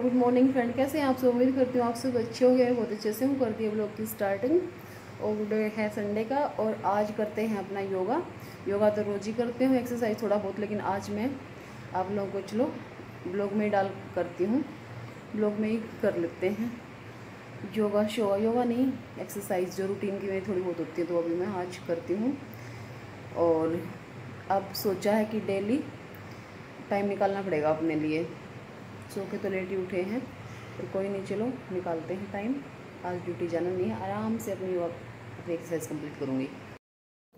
Good morning friend, कैसे हैं आप सब। उम्मीद करती हूँ आप सब अच्छे हो गए, बहुत अच्छे से हूँ। कर दिए ब्लॉग की स्टार्टिंग और डे है संडे का और आज करते हैं अपना योगा। योगा तो रोज़ ही करते हूँ, एक्सरसाइज थोड़ा बहुत, लेकिन आज मैं आप लोगों को चलो ब्लॉग में ही डाल करती हूँ, ब्लॉग में ही कर लेते हैं योगा। योगा नहीं, एक्सरसाइज जो रूटीन की मेरी थोड़ी बहुत होती है तो अभी मैं आज करती हूँ। और अब सोचा है कि डेली टाइम निकालना पड़ेगा अपने लिए। सो के तो लेट ही उठे हैं तो कोई नहीं, चलो निकालते हैं टाइम। आज ड्यूटी जाना नहीं है, आराम से अपनी एक्सरसाइज कंप्लीट करूँगी।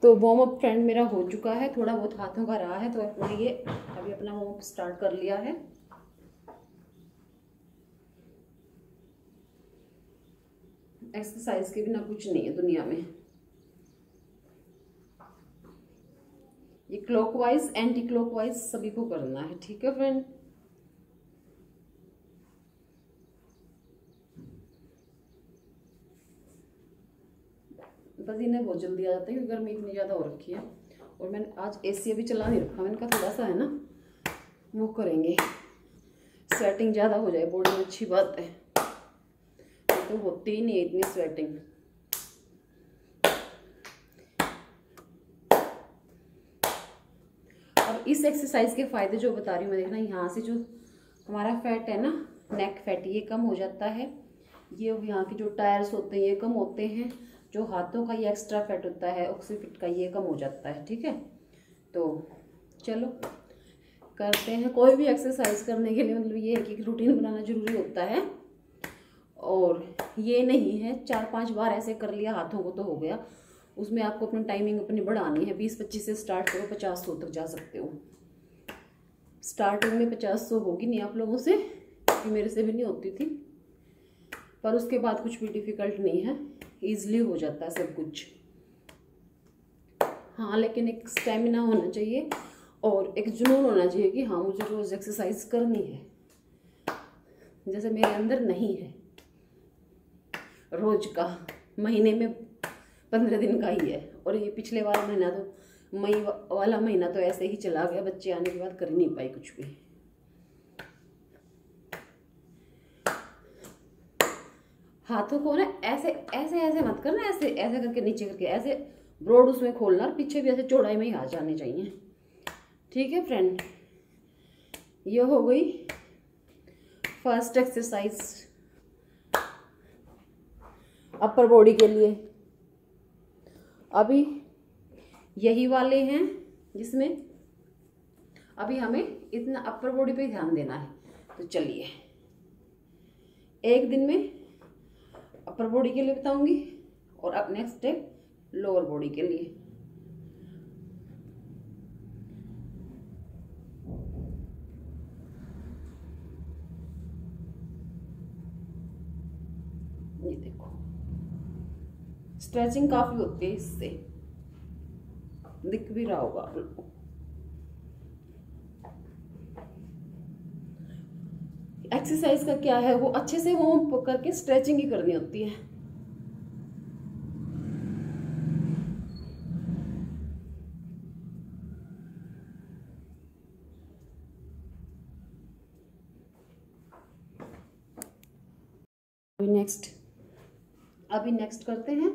तो वार्म अप फ्रेंड मेरा हो चुका है, थोड़ा बहुत हाथों का रहा है तो अपने ये अभी अपना वार्म अप स्टार्ट कर लिया है। एक्सरसाइज के बिना कुछ नहीं है दुनिया में। ये क्लॉकवाइज एंटी क्लॉकवाइज सभी को करना है, ठीक है फ्रेंड। पसीने बहुत जल्दी आ जाते हैं क्योंकि गर्मी इतनी ज़्यादा हो रखी है। और मैंने आज एसी अभी चला नहीं रखा, मैंने कहा थोड़ा सा है ना वो करेंगे, स्वेटिंग ज़्यादा हो जाए बॉडी में, अच्छी बात है। तो होती ही नहीं है इतनी स्वेटिंग। और इस एक्सरसाइज के फ़ायदे जो बता रही हूँ मैं, देखना यहाँ से जो हमारा फैट है ना, नेक फैट, ये कम हो जाता है। ये यहाँ के जो टायर्स होते हैं ये कम होते हैं। जो हाथों का ये एक्स्ट्रा फैट होता है ऑक्सीफिट का, ये कम हो जाता है, ठीक है। तो चलो करते हैं। कोई भी एक्सरसाइज करने के लिए मतलब ये है कि रूटीन बनाना जरूरी होता है। और ये नहीं है 4-5 बार ऐसे कर लिया हाथों को तो हो गया। उसमें आपको अपनी टाइमिंग अपनी बढ़ानी है। 20-25 से स्टार्ट करो, 50-100 तक जा सकते हो। स्टार्टिंग में 50-100 होगी नहीं आप लोगों से, क्योंकि मेरे से भी नहीं होती थी, पर उसके बाद कुछ भी डिफ़िकल्ट नहीं है, ईजिली हो जाता है सब कुछ। हाँ, लेकिन एक स्टेमिना होना चाहिए और एक जुनून होना चाहिए कि हाँ मुझे रोज़ एक्सरसाइज करनी है, जैसे मेरे अंदर नहीं है। रोज का महीने में 15 दिन का ही है। और ये पिछले वाला महीना तो मई वाला महीना तो ऐसे ही चला गया, बच्चे आने के बाद कर ही नहीं पाई कुछ भी। हाथों को ना ऐसे ऐसे ऐसे मत करना, ऐसे ऐसे करके नीचे करके ऐसे ब्रॉड उसमें खोलना, और पीछे भी ऐसे चौड़ाई में ही हाथ जाने चाहिए, ठीक है फ्रेंड। ये हो गई फर्स्ट एक्सरसाइज अपर बॉडी के लिए। अभी यही वाले हैं जिसमें अभी हमें इतना अपर बॉडी पे ध्यान देना है। तो चलिए, एक दिन में अपर बॉडी के लिए बताऊंगी और अब नेक्स्ट डे लोअर बॉडी के लिए। ये देखो, स्ट्रेचिंग काफी होती है इससे, दिख भी रहा होगा आप लोगों को। एक्सरसाइज का क्या है, वो अच्छे से वो करके स्ट्रेचिंग ही करनी होती है। अभी नेक्स्ट करते हैं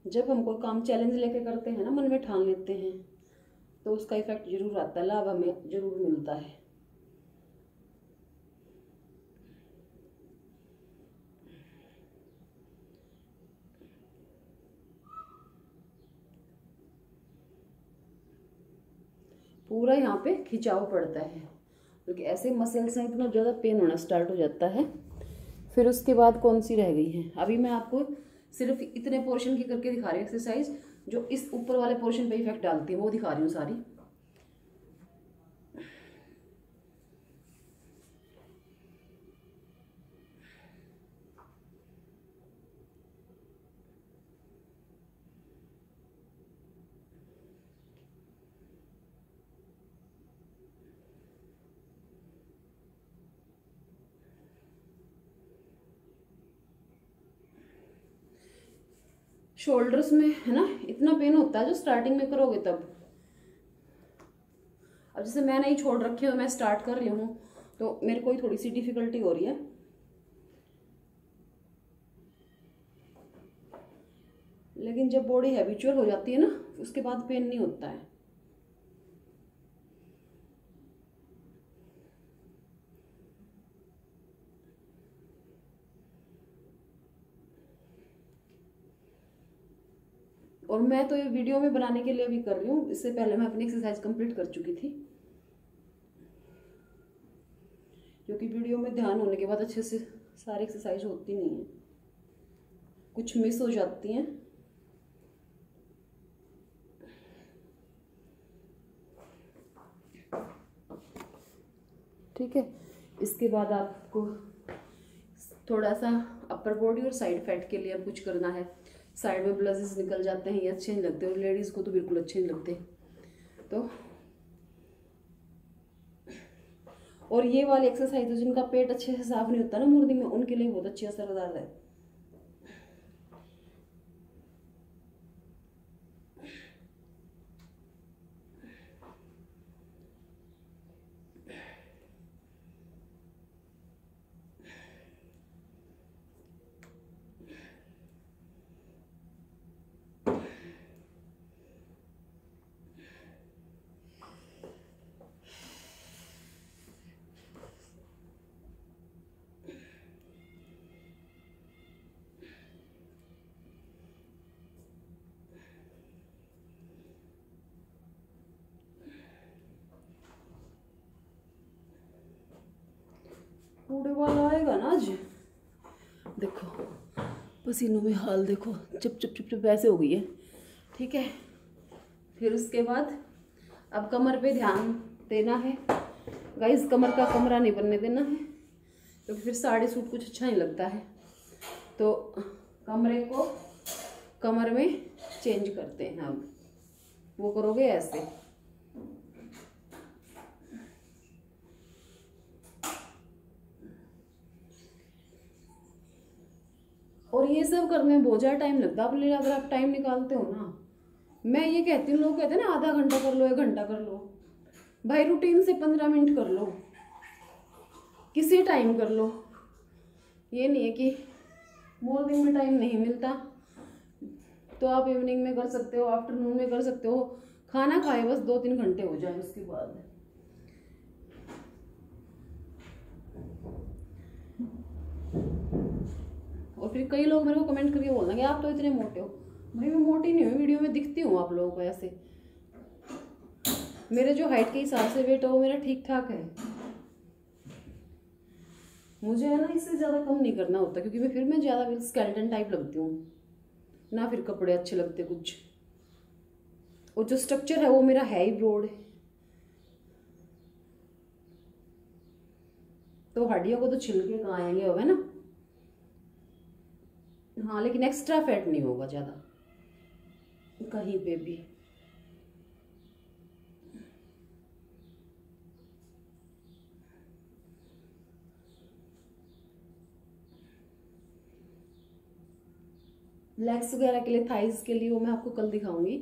जब हम कोई काम चैलेंज लेके करते हैं ना, मन में ठान लेते हैं, तो उसका इफेक्ट जरूर आता है, लाभ हमें जरूर मिलता है। पूरा यहाँ पे खिंचाव पड़ता है, क्योंकि ऐसे मसल्स हैं, इतना ज़्यादा पेन होना स्टार्ट हो जाता है। फिर उसके बाद कौन सी रह गई है, अभी मैं आपको सिर्फ इतने पोर्शन की करके दिखा रही हूँ एक्सरसाइज, जो इस ऊपर वाले पोर्शन पे इफेक्ट डालती है वो दिखा रही हूँ सारी। शोल्डर्स में है ना इतना पेन होता है जो स्टार्टिंग में करोगे तब। अब जैसे मैं नहीं छोड़ रखी हूँ, मैं स्टार्ट कर रही हूँ तो मेरे को ही थोड़ी सी डिफिकल्टी हो रही है, लेकिन जब बॉडी हैबिचुअल हो जाती है ना उसके बाद पेन नहीं होता है। और मैं तो ये वीडियो में बनाने के लिए भी कर रही हूँ, इससे पहले मैं अपनी एक्सरसाइज कंप्लीट कर चुकी थी, क्योंकि वीडियो में ध्यान होने के बाद अच्छे से सारी एक्सरसाइज होती नहीं है, कुछ मिस हो जाती हैं। ठीक है, इसके बाद आपको थोड़ा सा अपर बॉडी और साइड फैट के लिए अब कुछ करना है। साइड में ब्लजेस निकल जाते हैं, ये अच्छे नहीं लगते, और लेडीज़ को तो बिल्कुल अच्छे नहीं लगते। तो और ये वाली एक्सरसाइज तो जिनका पेट अच्छे से साफ नहीं होता ना मॉर्निंग में, उनके लिए बहुत अच्छी असरदार है। कूड़े वाला आएगा ना आज, देखो पसीनों में हाल देखो, चुप चुप चुप चुप ऐसे हो गई है। ठीक है, फिर उसके बाद अब कमर पे ध्यान देना है गाइस, कमर का कमरा नहीं बनने देना है, क्योंकि फिर साड़ी सूट कुछ अच्छा नहीं लगता है। तो कमरे को कमर में चेंज करते हैं, अब वो करोगे ऐसे। और ये सब करने में बहुत ज़्यादा टाइम लगता है, अगर आप टाइम निकालते हो ना, मैं ये कहती हूँ, लोग कहते हैं ना आधा घंटा कर लो 1 घंटा कर लो, भाई रूटीन से 15 मिनट कर लो, किसी टाइम कर लो। ये नहीं है कि मॉर्निंग में टाइम नहीं मिलता तो आप इवनिंग में कर सकते हो, आफ्टरनून में कर सकते हो, खाना खाए बस 2-3 घंटे हो जाए उसके बाद। और फिर कई लोग मेरे को कमेंट करके बोल देंगे आप तो इतने मोटे हो। भाई मैं मोटी नहीं हूँ, वीडियो में दिखती हूँ आप लोगों को ऐसे। मेरे जो हाइट के हिसाब से वेट है वो मेरा ठीक ठाक है, मुझे है ना इससे ज़्यादा कम नहीं करना होता, क्योंकि फिर मैं ज़्यादा स्केलेटन टाइप लगती हूँ ना, फिर कपड़े अच्छे लगते कुछ। और जो स्ट्रक्चर है वो मेरा है ही ब्रॉड, तो हड्डियों को तो छिलके कहाँ आएंगे, होगा ना। हाँ, लेकिन एक्स्ट्रा फैट नहीं होगा ज़्यादा कहीं पे भी। लेग्स वगैरह के लिए, थाइज के लिए, वो मैं आपको कल दिखाऊंगी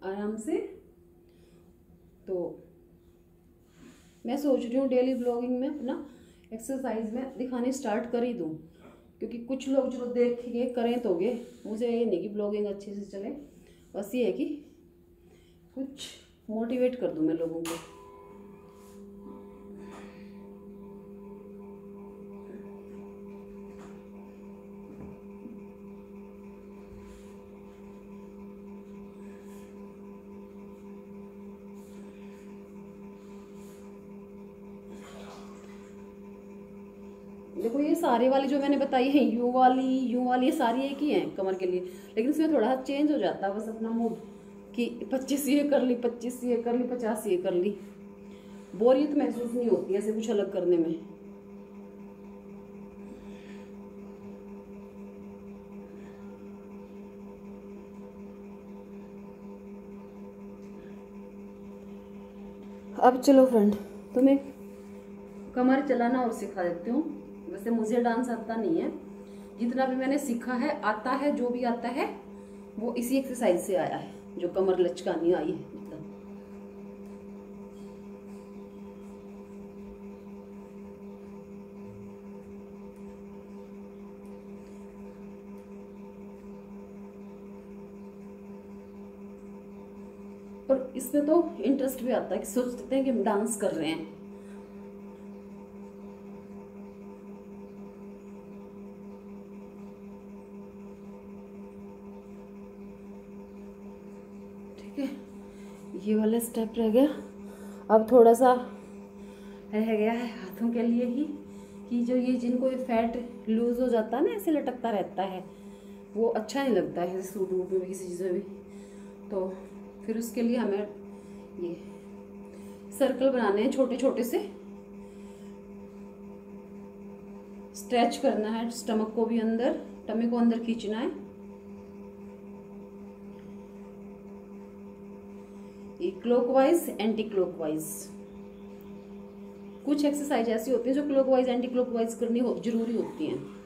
आराम से। तो मैं सोच रही हूँ डेली ब्लॉगिंग में अपना एक्सरसाइज में दिखाने स्टार्ट कर ही दूँ, क्योंकि कुछ लोग जो देखेंगे करें तोगे, मुझे ये नहीं कि ब्लॉगिंग अच्छे से चले, बस ये है कि कुछ मोटिवेट कर दूँ मैं लोगों को। देखो ये सारे वाली जो मैंने बताई है, यू वाली ये सारी एक ही हैं कमर के लिए, लेकिन इसमें थोड़ा सा चेंज हो जाता है बस अपना मूड, कि 25 ये कर ली, 25 ये कर ली, 50 ये कर ली। बोरियत महसूस नहीं होती ऐसे कुछ अलग करने में। अब चलो फ्रेंड, तुम्हें कमर चलाना और सिखा देती हूँ। वैसे मुझे डांस आता नहीं है, जितना भी मैंने सीखा है आता है, जो भी आता है वो इसी एक्सरसाइज से आया है, जो कमर लचकानी आई है। और इसमें तो इंटरेस्ट भी आता है कि सोचते हैं कि हम डांस कर रहे हैं। ठीक है, ये वाला स्टेप रह गया। अब थोड़ा सा रह गया है हाथों के लिए ही, कि जो ये जिनको फैट लूज हो जाता है ना, ऐसे लटकता रहता है, वो अच्छा नहीं लगता है सूट वूट में भी, किसी चीज़ में भी। तो फिर उसके लिए हमें ये सर्कल बनाने हैं छोटे छोटे से, स्ट्रेच करना है स्टमक को भी, अंदर टमी को अंदर खींचना है। ये क्लॉकवाइज एंटी क्लॉकवाइज, कुछ एक्सरसाइज ऐसी होती है जो क्लॉकवाइज एंटी क्लॉकवाइज करनी जरूरी होती हैं।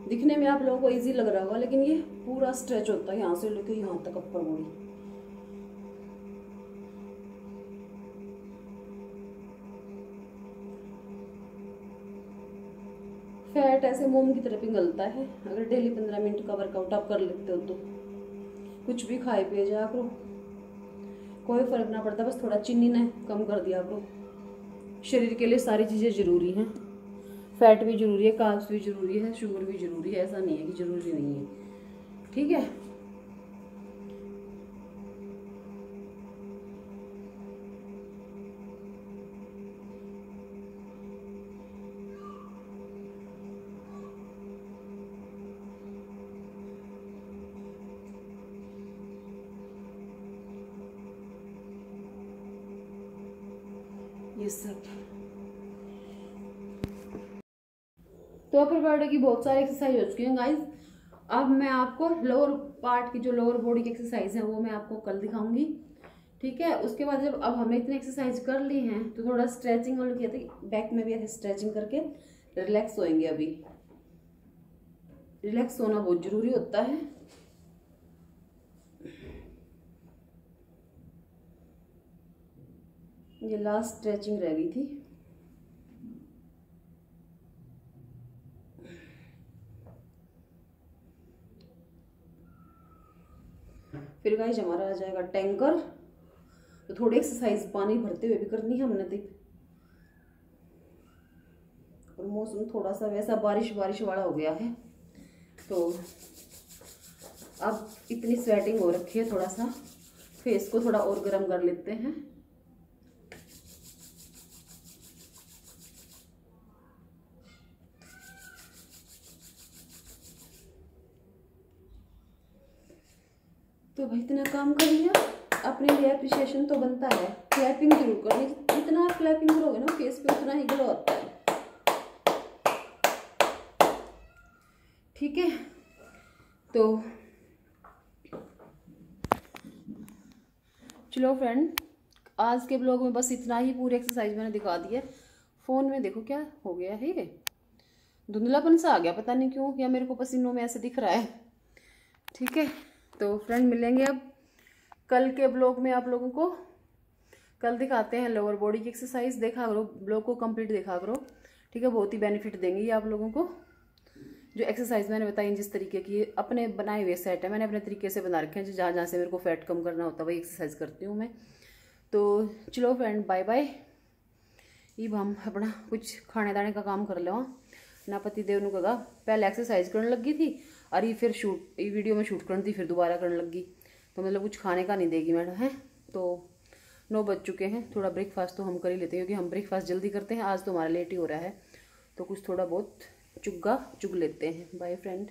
दिखने में आप लोगों को इजी लग रहा होगा, लेकिन ये पूरा स्ट्रेच होता है यहाँ से लेकर यहाँ तक अपर बॉडी। फैट ऐसे मोम की तरह पिघलता है अगर डेली 15 मिनट का वर्कआउट आप कर लेते हो तो। कुछ भी खाए पिए जाया करो, कोई फर्क ना पड़ता, बस थोड़ा चीनी ने कम कर दिया करो। शरीर के लिए सारी चीज़ें ज़रूरी हैं, फैट भी ज़रूरी है, कार्ब्स भी ज़रूरी है, शुगर भी ज़रूरी है, ऐसा नहीं है कि ज़रूरी नहीं है। ठीक है, ये सब। तो अपर बॉडी की बहुत सारी एक्सरसाइज हो चुकी हैं गाइस। अब मैं आपको लोअर पार्ट की, जो लोअर बॉडी की एक्सरसाइज है वो मैं आपको कल दिखाऊंगी। ठीक है, उसके बाद जब अब हमने इतनी एक्सरसाइज कर ली हैं तो थोड़ा स्ट्रेचिंग और किया था, बैक में भी ऐसे स्ट्रेचिंग करके रिलैक्स होएंगे। अभी रिलैक्स होना बहुत जरूरी होता है। ये लास्ट स्ट्रेचिंग रह गई थी। फिर गाइस हमारा आ जाएगा टैंकर। तो थोड़ी एक्सरसाइज पानी भरते हुए भी करनी है हमने तो। और मौसम थोड़ा सा वैसा बारिश बारिश वाला हो गया है, तो अब इतनी स्वेटिंग हो रखी है, थोड़ा सा फेस को थोड़ा और गर्म कर लेते हैं। तो भाई इतना काम कर लिया, अपने लिए अप्रिशिएशन तो बनता है। क्लैपिंग जरूर करनी, जितना आप क्लैपिंग करोगे ना फेस पे उतना ही ग्लो आता है। ठीक है, तो चलो फ्रेंड, आज के ब्लॉग में बस इतना ही। पूरी एक्सरसाइज मैंने दिखा दी है। फ़ोन में देखो क्या हो गया है, ये धुंधलापन सा आ गया, पता नहीं क्यों, या मेरे को पसीनों में ऐसे दिख रहा है। ठीक है, तो फ्रेंड मिलेंगे अब कल के ब्लॉग में। आप लोगों को कल दिखाते हैं लोअर बॉडी की एक्सरसाइज। देखा करो, ब्लॉग को कंप्लीट देखा करो। ठीक है, बहुत ही बेनिफिट देंगे ये आप लोगों को। जो एक्सरसाइज मैंने बताई जिस तरीके की, अपने बनाए हुए सेट है, मैंने अपने तरीके से बना रखे हैं। जहाँ जहाँ से मेरे को फैट कम करना होता है वही एक्सरसाइज करती हूँ मैं। तो चलो फ्रेंड, बाय बाय। अब हम अपना कुछ खाने दाने का काम कर लो। ना पति देव ने कहा पहले एक्सरसाइज करने लगी थी, और ये फिर शूट, ये वीडियो में शूट करनी थी, फिर दोबारा करने लगी। तो मतलब कुछ खाने का नहीं देगी मैडम है। तो 9 बज चुके हैं, थोड़ा ब्रेकफास्ट तो हम कर ही लेते हैं, क्योंकि हम ब्रेकफास्ट जल्दी करते हैं। आज तो हमारा लेट ही हो रहा है, तो कुछ थोड़ा बहुत चुग लेते हैं। Bye friend.